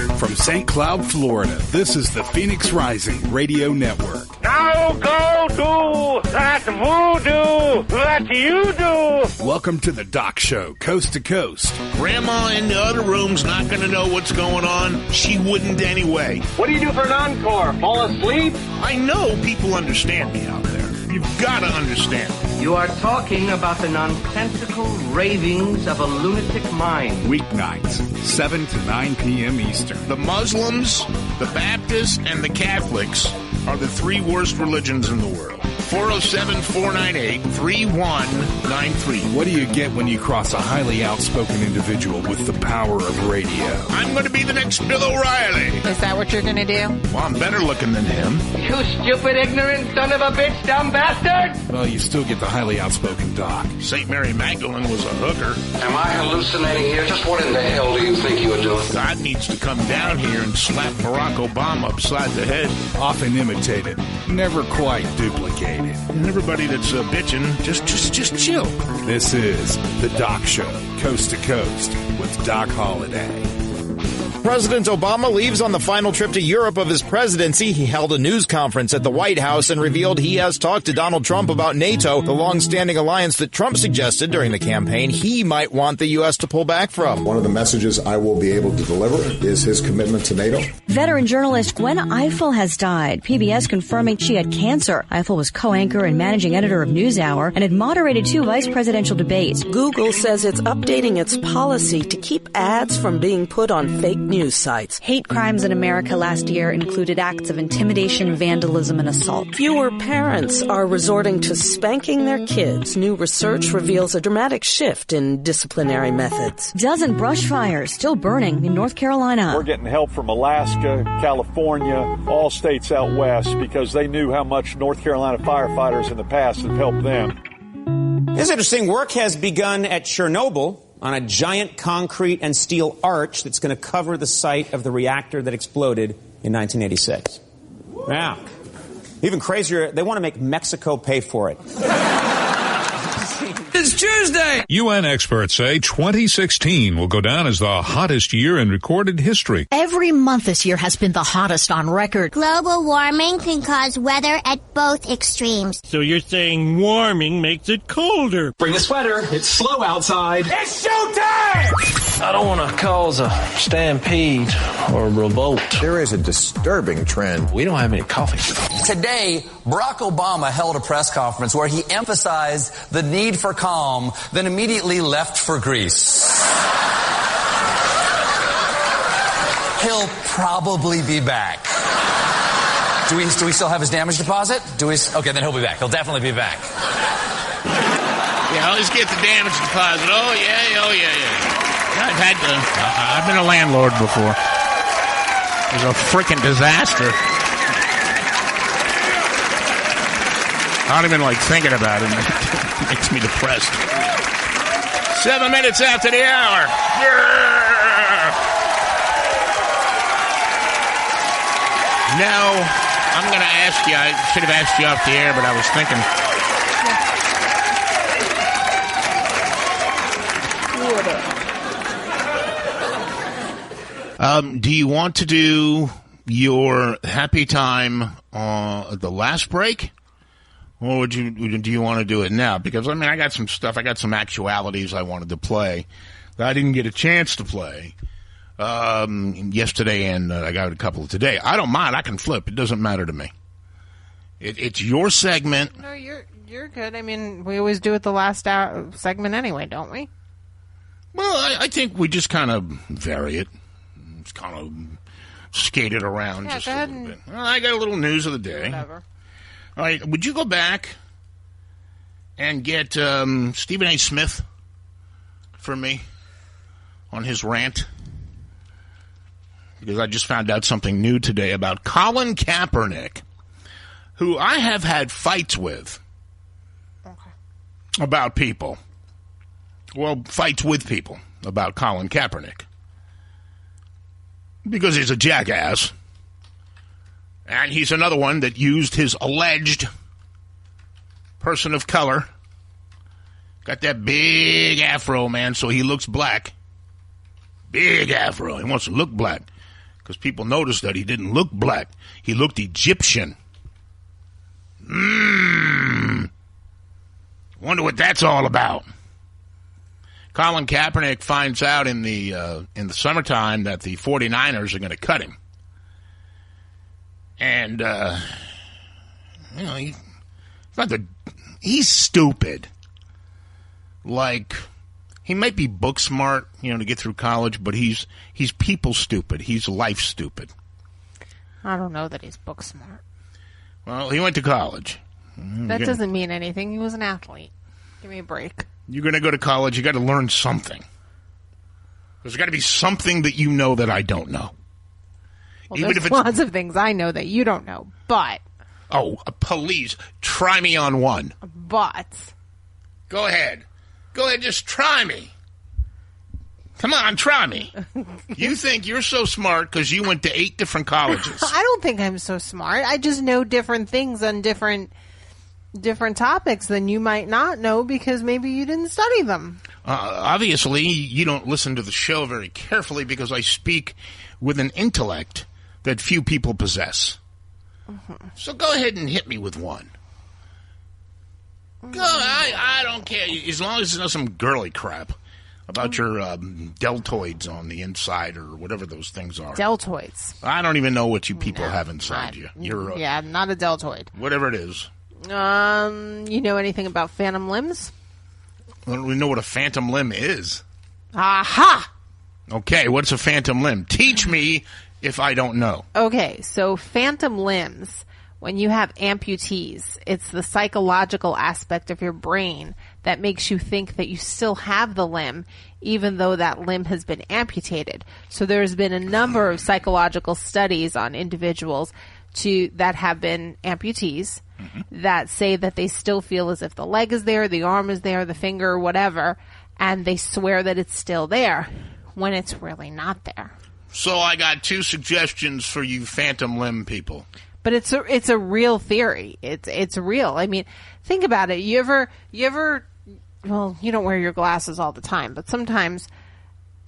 From St. Cloud, Florida, this is the Phoenix Rising Radio Network. Now go do that voodoo that you do. Welcome to the Doc Show, coast to coast. Grandma in the other room's not going to know what's going on. She wouldn't anyway. What do you do for an encore? Fall asleep? I know people understand me out there. You've got to understand. You are talking about the nonsensical ravings of a lunatic mind. Weeknights, 7 to 9 p.m. Eastern. The Muslims, the Baptists, and the Catholics are the three worst religions in the world. 407-498-3193. What do you get when you cross a highly outspoken individual with the power of radio? I'm going to be the next Bill O'Reilly. Is that what you're going to do? Well, I'm better looking than him. You stupid, ignorant son of a bitch, dumb bastard! Well, you still get the highly outspoken Doc. St. Mary Magdalene was a hooker. Am I hallucinating here? Just what in the hell do you think you are doing? God needs to come down here and slap Barack Obama upside the head. Often imitated, never quite duplicated. And everybody that's bitching, just chill. This is the Doc Show, coast to coast, with Doc Holliday. President Obama leaves on the final trip to Europe of his presidency. He held a news conference at the White House and revealed he has talked to Donald Trump about NATO, the long-standing alliance that Trump suggested during the campaign he might want the U.S. to pull back from. One of the messages I will be able to deliver is his commitment to NATO. Veteran journalist Gwen Ifill has died. PBS confirming she had cancer. Ifill was co-anchor and managing editor of NewsHour and had moderated 2 vice presidential debates. Google says it's updating its policy to keep ads from being put on fake news sites. Hate crimes in America last year included acts of intimidation, vandalism, and assault. Fewer parents are resorting to spanking their kids. New research reveals a dramatic shift in disciplinary methods. Dozen brush fires still burning in North Carolina. We're getting help from Alaska, California, all states out west because they knew how much North Carolina firefighters in the past have helped them. It's interesting. Work has begun at Chernobyl on a giant concrete and steel arch that's going to cover the site of the reactor that exploded in 1986. Now, even crazier, they want to make Mexico pay for it. It's Tuesday! UN experts say 2016 will go down as the hottest year in recorded history. Every month this year has been the hottest on record. Global warming can cause weather at both extremes. So you're saying warming makes it colder. Bring a sweater. It's slow outside. It's showtime! I don't want to cause a stampede or a revolt. There is a disturbing trend. We don't have any coffee. Today, Barack Obama held a press conference where he emphasized the need for calm, then immediately left for Greece. He'll probably be back. Do we still have his damage deposit? Okay, then he'll be back. He'll definitely be back. Yeah, always get the damage deposit. Oh yeah. I've been a landlord before. It was a freaking disaster. I don't even like thinking about it. It makes me depressed. 7 minutes after the hour. Now, I'm going to ask you. I should have asked you off the air, but I was thinking. Do you want to do your happy time at the last break? Or do you want to do it now? Because, I mean, I got some stuff. I got some actualities I wanted to play that I didn't get a chance to play yesterday, and I got a couple today. I don't mind. I can flip. It doesn't matter to me. It's your segment. No, you're good. I mean, we always do it the last segment anyway, don't we? Well, I think we just kind of vary it. Just kind of skate it around just a little bit. Well, I got a little news of the day. Whatever. All right, would you go back and get Stephen A. Smith for me on his rant? Because I just found out something new today about Colin Kaepernick, who I have had fights with about people. Well, fights with people about Colin Kaepernick. Because he's a jackass. And he's another one that used his alleged person of color. Got that big afro, man, so he looks black. Big afro. He wants to look black. because people noticed that he didn't look black. He looked Egyptian. Wonder what that's all about. Colin Kaepernick finds out in the summertime that the 49ers are going to cut him. And, he's stupid. Like, he might be book smart, to get through college, but he's people stupid. He's life stupid. I don't know that he's book smart. Well, he went to college. That doesn't mean anything. He was an athlete. Give me a break. You're going to go to college, you got to learn something. There's got to be something that you know that I don't know. Well, even if it's lots of things I know that you don't know, but... Oh, please, try me on one. But... Go ahead, just try me. Come on, try me. You think you're so smart because you went to 8 different colleges. I don't think I'm so smart. I just know different things on different topics than you might not know because maybe you didn't study them. Obviously, you don't listen to the show very carefully because I speak with an intellect that few people possess. Mm-hmm. So go ahead and hit me with one. Go, I don't care. As long as it's not some girly crap about your deltoids on the inside or whatever those things are. Deltoids. I don't even know what you people have inside you. You're not a deltoid. Whatever it is. You know anything about phantom limbs? I don't really know what a phantom limb is. Aha! Okay, what's a phantom limb? Teach me if I don't know. Okay, so phantom limbs, when you have amputees, it's the psychological aspect of your brain that makes you think that you still have the limb, even though that limb has been amputated. So there's been a number of psychological studies on individuals that have been amputees that say that they still feel as if the leg is there, the arm is there, the finger, whatever, and they swear that it's still there when it's really not there. So I got 2 suggestions for you phantom limb people. But it's a real theory. It's real. I mean, think about it. You ever well, you don't wear your glasses all the time, but sometimes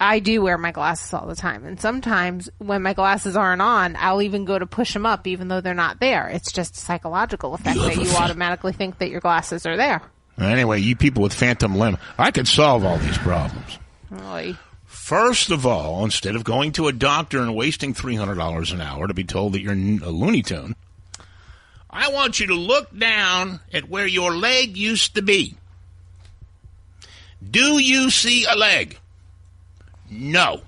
I do wear my glasses all the time. And sometimes when my glasses aren't on, I'll even go to push them up even though they're not there. It's just a psychological effect that you automatically think that your glasses are there. Anyway, you people with phantom limb, I could solve all these problems. Oy. First of all, instead of going to a doctor and wasting $300 an hour to be told that you're a Looney Tune, I want you to look down at where your leg used to be. Do you see a leg? No.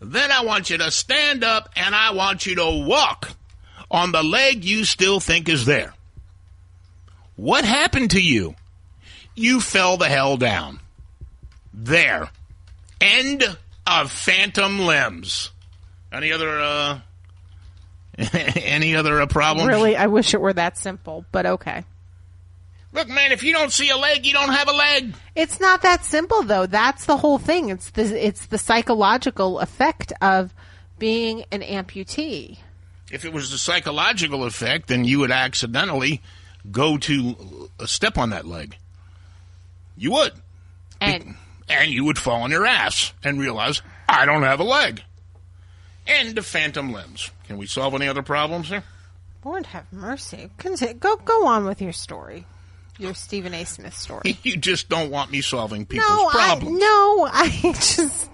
Then I want you to stand up and I want you to walk on the leg you still think is there. What happened to you? You fell the hell down. There. End of phantom limbs. Any other problems? Really, I wish it were that simple, but okay. Look, man, if you don't see a leg, you don't have a leg. It's not that simple, though. That's the whole thing. It's the psychological effect of being an amputee. If it was the psychological effect, then you would accidentally go to step on that leg. You would. And you would fall on your ass and realize, I don't have a leg. End of phantom limbs. Can we solve any other problems here? Lord have mercy. Go on with your story. Your Stephen A. Smith story. You just don't want me solving people's problems. I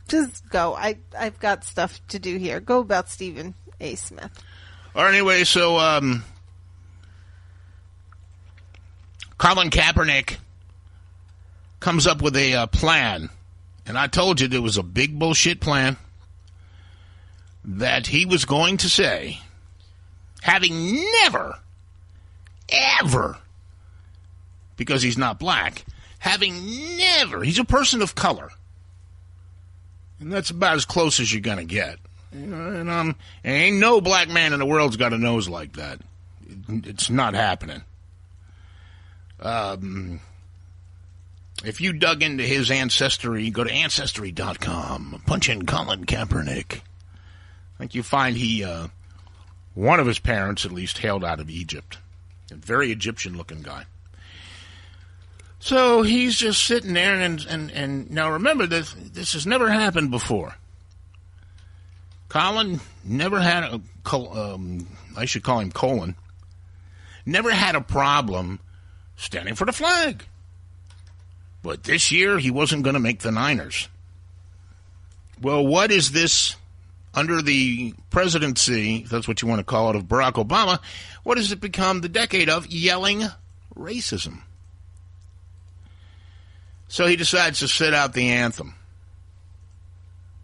just go. I've got stuff to do here. Go about Stephen A. Smith. All right, anyway, so Colin Kaepernick comes up with a plan, and I told you there was a big bullshit plan that he was going to say, having never, ever, because he's not black, he's a person of color, and that's about as close as you're going to get. And ain't no black man in the world's got a nose like that. It's not happening. If you dug into his ancestry, go to Ancestry.com, punch in Colin Kaepernick. I think you find one of his parents at least hailed out of Egypt. A very Egyptian-looking guy. So he's just sitting there, and now remember, this has never happened before. Colin never had I should call him Colin, never had a problem standing for the flag. But this year, he wasn't going to make the Niners. Well, what is this under the presidency, if that's what you want to call it, of Barack Obama? What has it become the decade of? Yelling racism. So he decides to sit out the anthem.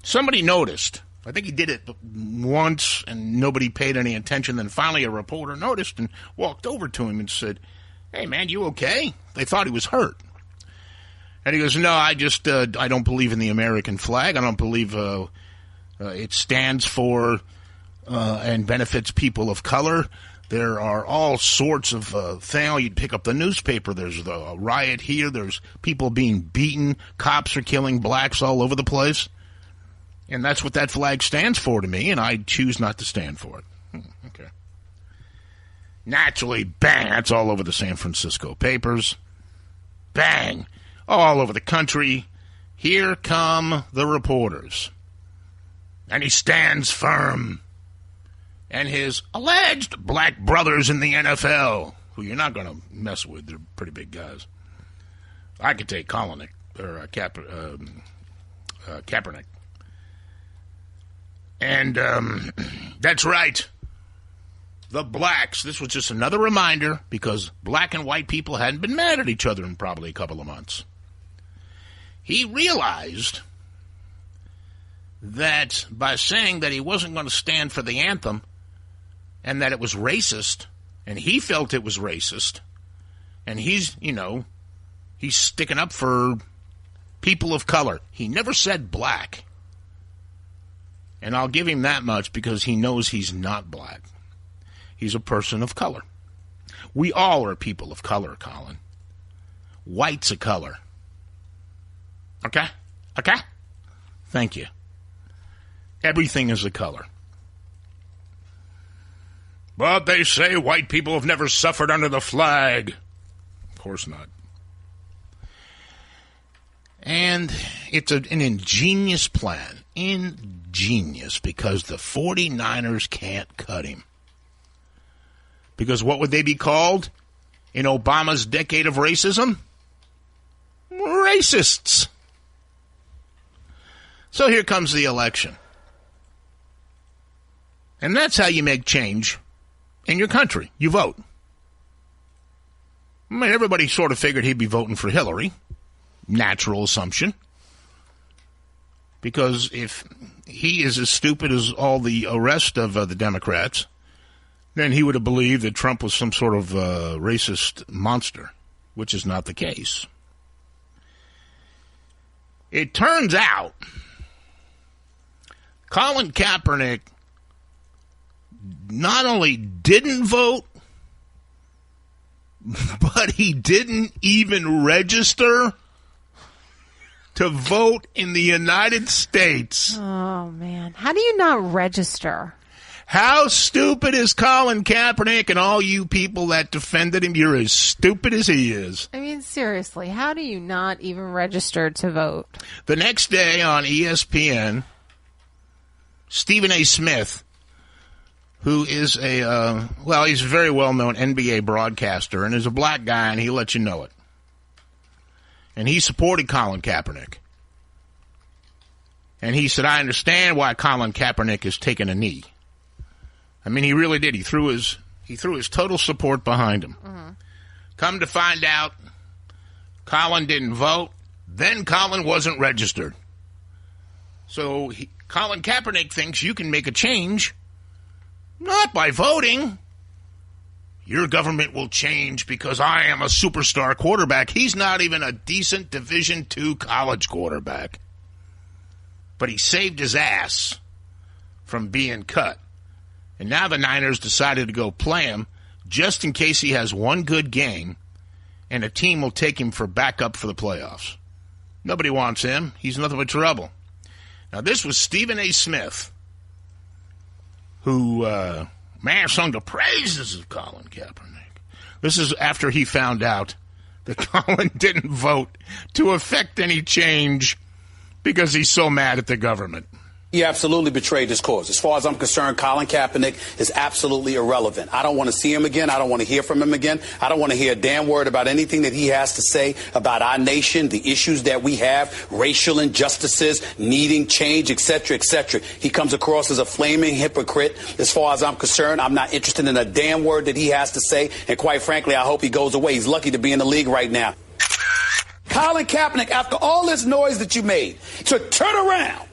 Somebody noticed. I think he did it once and nobody paid any attention. Then finally a reporter noticed and walked over to him and said, "Hey, man, you okay?" They thought he was hurt. And he goes, "No, I just I don't believe in the American flag. I don't believe it stands for and benefits people of color. There are all sorts of things. You'd pick up the newspaper. There's a riot here. There's people being beaten. Cops are killing blacks all over the place. And that's what that flag stands for to me, and I choose not to stand for it." Okay. Naturally, bang, that's all over the San Francisco papers. Bang, all over the country. Here come the reporters. And he stands firm. And his alleged black brothers in the NFL, who you're not going to mess with, they're pretty big guys. I could take Kaepernick. And that's right. The blacks. This was just another reminder because black and white people hadn't been mad at each other in probably a couple of months. He realized that by saying that he wasn't going to stand for the anthem and that it was racist, and he felt it was racist, and he's sticking up for people of color. He never said black. And I'll give him that much because he knows he's not black. He's a person of color. We all are people of color, Colin. White's a color. Okay? Okay? Thank you. Everything is a color. But they say white people have never suffered under the flag. Of course not. And it's an ingenious plan. Ingenious, because the 49ers can't cut him. Because what would they be called in Obama's decade of racism? Racists. So here comes the election. And that's how you make change in your country. You vote. I mean, everybody sort of figured he'd be voting for Hillary. Natural assumption. Because if he is as stupid as all the rest of the Democrats, then he would have believed that Trump was some sort of racist monster, which is not the case. It turns out Colin Kaepernick not only didn't vote, but he didn't even register to vote in the United States. Oh, man. How do you not register? How stupid is Colin Kaepernick, and all you people that defended him? You're as stupid as he is. I mean, seriously, how do you not even register to vote? The next day on ESPN, Stephen A. Smith, who is he's a very well-known NBA broadcaster and is a black guy, and he'll let you know it. And he supported Colin Kaepernick. And he said, I understand why Colin Kaepernick is taking a knee. I mean, he really did. He threw his total support behind him. Mm-hmm. Come to find out, Colin didn't vote. Then Colin wasn't registered. So Colin Kaepernick thinks you can make a change, not by voting. Your government will change because I am a superstar quarterback. He's not even a decent Division II college quarterback. But he saved his ass from being cut. And now the Niners decided to go play him just in case he has one good game and a team will take him for backup for the playoffs. Nobody wants him. He's nothing but trouble. Now, this was Stephen A. Smith, who, sung the praises of Colin Kaepernick. This is after he found out that Colin didn't vote to effect any change because he's so mad at the government. He absolutely betrayed his cause. As far as I'm concerned, Colin Kaepernick is absolutely irrelevant. I don't want to see him again. I don't want to hear from him again. I don't want to hear a damn word about anything that he has to say about our nation, the issues that we have, racial injustices, needing change, etc., etc. He comes across as a flaming hypocrite. As far as I'm concerned, I'm not interested in a damn word that he has to say. And quite frankly, I hope he goes away. He's lucky to be in the league right now. Colin Kaepernick, after all this noise that you made, to turn around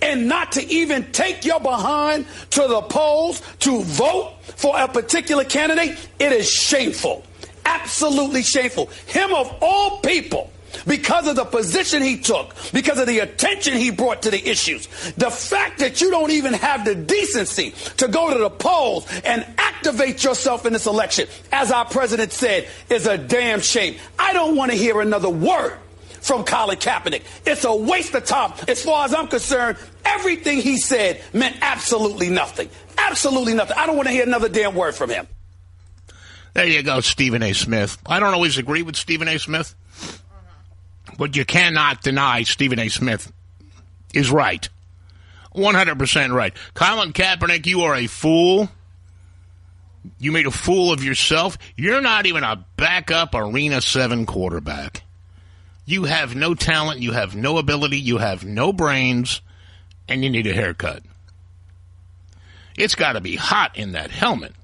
and not to even take your behind to the polls to vote for a particular candidate, it is shameful. Absolutely shameful. Him of all people, because of the position he took, because of the attention he brought to the issues, the fact that you don't even have the decency to go to the polls and activate yourself in this election, as our president said, is a damn shame. I don't want to hear another word from Colin Kaepernick. It's a waste of time. As far as I'm concerned, everything he said meant absolutely nothing. Absolutely nothing. I don't want to hear another damn word from him. There you go, Stephen A. Smith. I don't always agree with Stephen A. Smith, but you cannot deny Stephen A. Smith is right. 100% right. Colin Kaepernick, you are a fool. You made a fool of yourself. You're not even a backup Arena 7 quarterback. You have no talent, you have no ability, you have no brains, and you need a haircut. It's got to be hot in that helmet.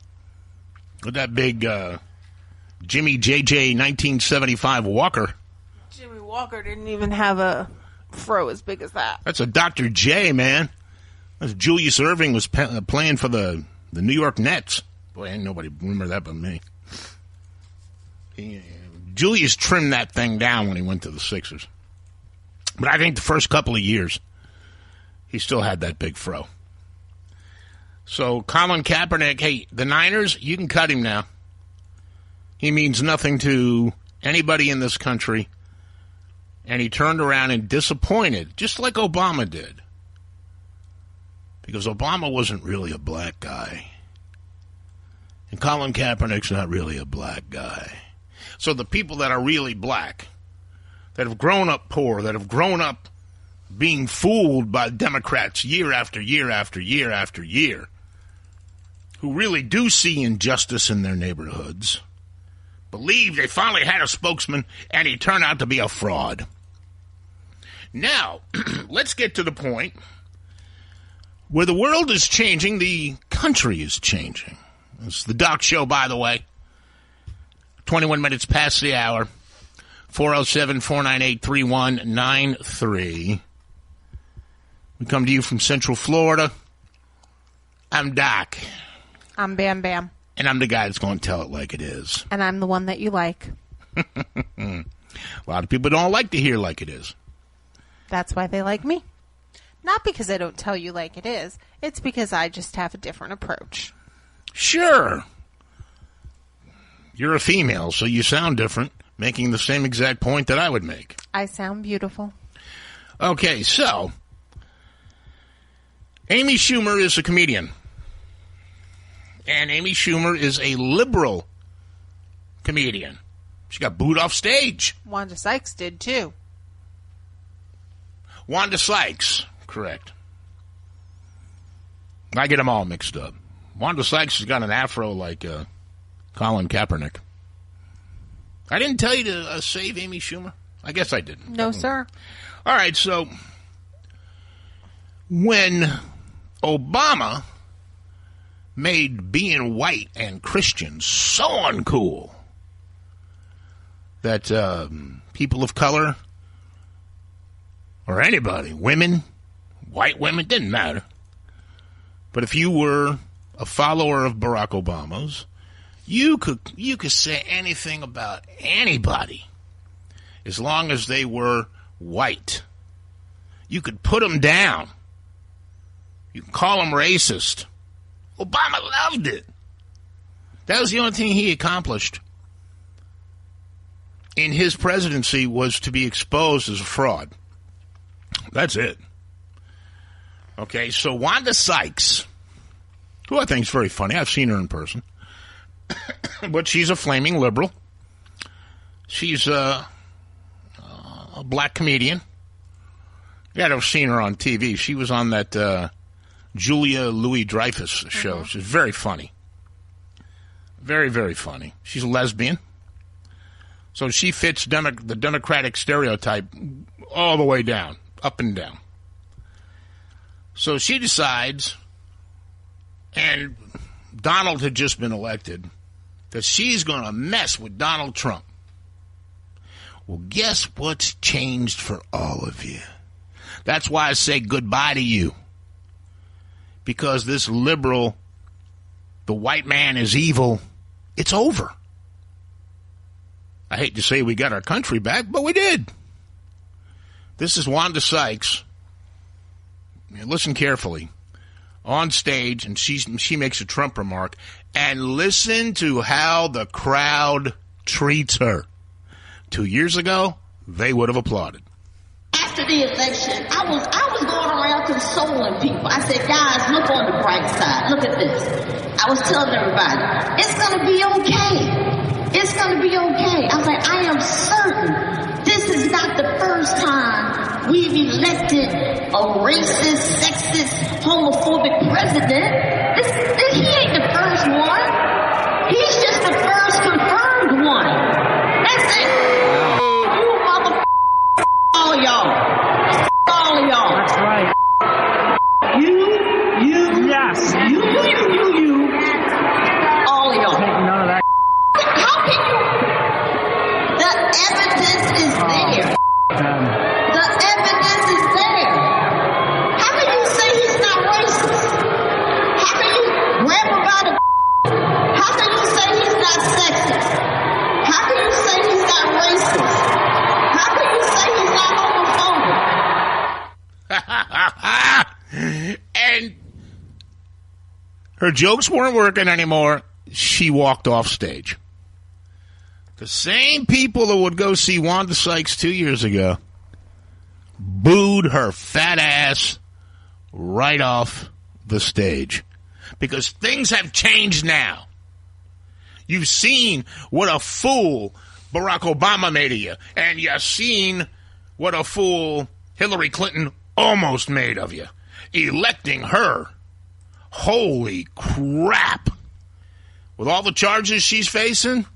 With that big Jimmy J.J. 1975 Walker. Jimmy Walker didn't even have a fro as big as that. That's a Dr. J, man. That's Julius Erving was playing for the New York Nets. Boy, ain't nobody remember that but me. Julius trimmed that thing down when he went to the Sixers. But I think the first couple of years, he still had that big fro. So, Colin Kaepernick, hey, the Niners, you can cut him now. He means nothing to anybody in this country. And he turned around and disappointed, just like Obama did. Because Obama wasn't really a black guy. And Colin Kaepernick's not really a black guy. So the people that are really black, that have grown up poor, that have grown up being fooled by Democrats year after year after year after year, who really do see injustice in their neighborhoods, believe they finally had a spokesman and he turned out to be a fraud. Now, let's get to the point where the world is changing, the country is changing. It's the Doc Show, by the way. 21 minutes past the hour. 407-498-3193. We come to you from Central Florida. I'm Doc. I'm Bam Bam. And I'm the guy that's going to tell it like it is. And I'm the one that you like. A lot of people don't like to hear like it is. That's why they like me. Not because I don't tell you like it is. It's because I just have a different approach. Sure. You're a female, so you sound different, making the same exact point that I would make. I sound beautiful. Okay, so Amy Schumer is a comedian. And Amy Schumer is a liberal comedian. She got booed off stage. Wanda Sykes did, too. Wanda Sykes, correct. I get them all mixed up. Wanda Sykes has got an afro like Colin Kaepernick. I didn't tell you to save Amy Schumer. I guess I didn't. No, sir. All right, so when Obama made being white and Christian so uncool that people of color or anybody, women, white women, didn't matter. But if you were a follower of Barack Obama's, you could say anything about anybody as long as they were white. You could put them down. You can call them racist. Obama loved it. That was the only thing he accomplished in his presidency, was to be exposed as a fraud. That's it. Okay, so Wanda Sykes, who I think is very funny. I've seen her in person. But she's a flaming liberal. She's a black comedian. You got to have seen her on TV. She was on that Julia Louis-Dreyfus show. She's very funny. Very, very funny. She's a lesbian. So she fits the Democratic stereotype all the way down, up and down. So she decides, and Donald had just been elected, that she's going to mess with Donald Trump. Well, guess what's changed for all of you? That's why I say goodbye to you. Because this liberal, the white man is evil, it's over. I hate to say we got our country back, but we did. This is Wanda Sykes. Listen carefully. On stage, and she makes a Trump remark, and listen to how the crowd treats her. 2 years ago, they would have applauded. After the election, I was going around consoling people. I said, guys, look on the bright side. Look at this. I was telling everybody, it's going to be okay. It's going to be okay. I was like, I am certain this is not the first time we've elected a racist, sexist, homophobic president. He ain't the first one. He's just the first confirmed one. That's it. You motherfuckers. All of y'all. All of y'all. That's right. You. Yes. You. All of y'all. Take none of that. How can you? The evidence is there. The evidence is there. How can you say he's not racist? How can you grab him by the? How can you say he's not sexist? How can you say he's not racist? How can you say he's not homophobic? And her jokes weren't working anymore. She walked off stage. The same people that would go see Wanda Sykes 2 years ago booed her fat ass right off the stage. Because things have changed now. You've seen what a fool Barack Obama made of you. And you've seen what a fool Hillary Clinton almost made of you. Electing her. Holy crap. With all the charges she's facing.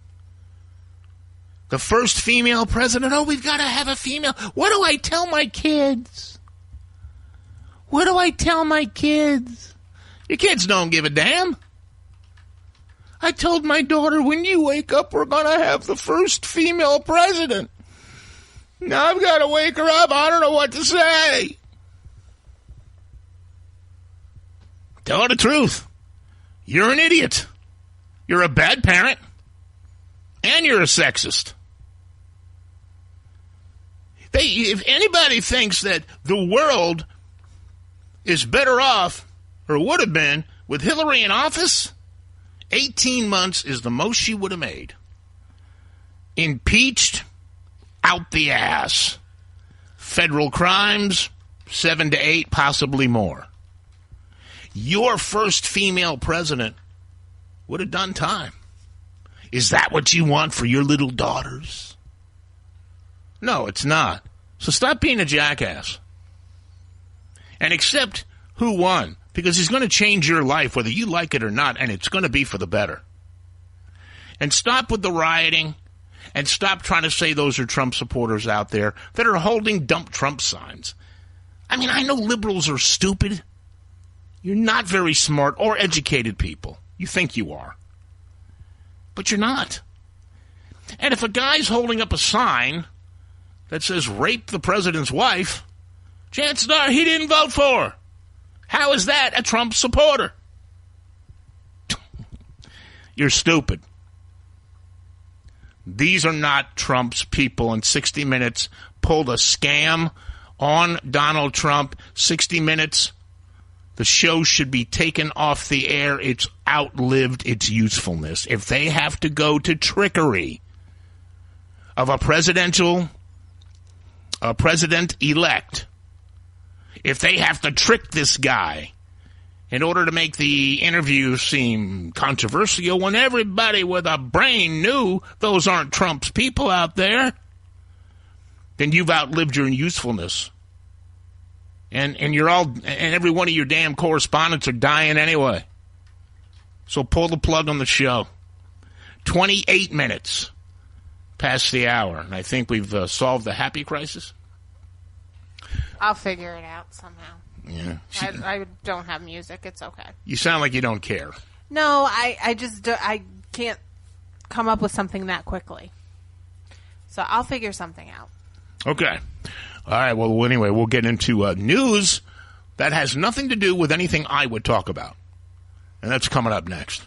The first female president. Oh, we've got to have a female. What do I tell my kids? What do I tell my kids? Your kids don't give a damn. I told my daughter, when you wake up, we're going to have the first female president. Now I've got to wake her up. I don't know what to say. Tell her the truth. You're an idiot. You're a bad parent. And you're a sexist. If anybody thinks that the world is better off, or would have been, with Hillary in office, 18 months is the most she would have made. Impeached, out the ass. Federal crimes, 7 to 8, possibly more. Your first female president would have done time. Is that what you want for your little daughters? No, it's not. So stop being a jackass. And accept who won. Because he's going to change your life, whether you like it or not, and it's going to be for the better. And stop with the rioting, and stop trying to say those are Trump supporters out there that are holding dump Trump signs. I mean, I know liberals are stupid. You're not very smart or educated people. You think you are. But you're not. And if a guy's holding up a sign that says rape the president's wife, chances are he didn't vote for her. How is that a Trump supporter? You're stupid. These are not Trump's people. And 60 Minutes pulled a scam on Donald Trump. 60 Minutes. The show should be taken off the air. It's outlived its usefulness. If they have to go to trickery of a president-elect, if they have to trick this guy in order to make the interview seem controversial when everybody with a brain knew those aren't Trump's people out there, then you've outlived your usefulness. And every one of your damn correspondents are dying anyway. So pull the plug on the show. 28 minutes past the hour. And I think we've solved the happy crisis. I'll figure it out somehow. Yeah. I don't have music. It's okay. You sound like you don't care. No, I can't come up with something that quickly. So I'll figure something out. Okay. All right. Well, anyway, we'll get into news that has nothing to do with anything I would talk about. And that's coming up next.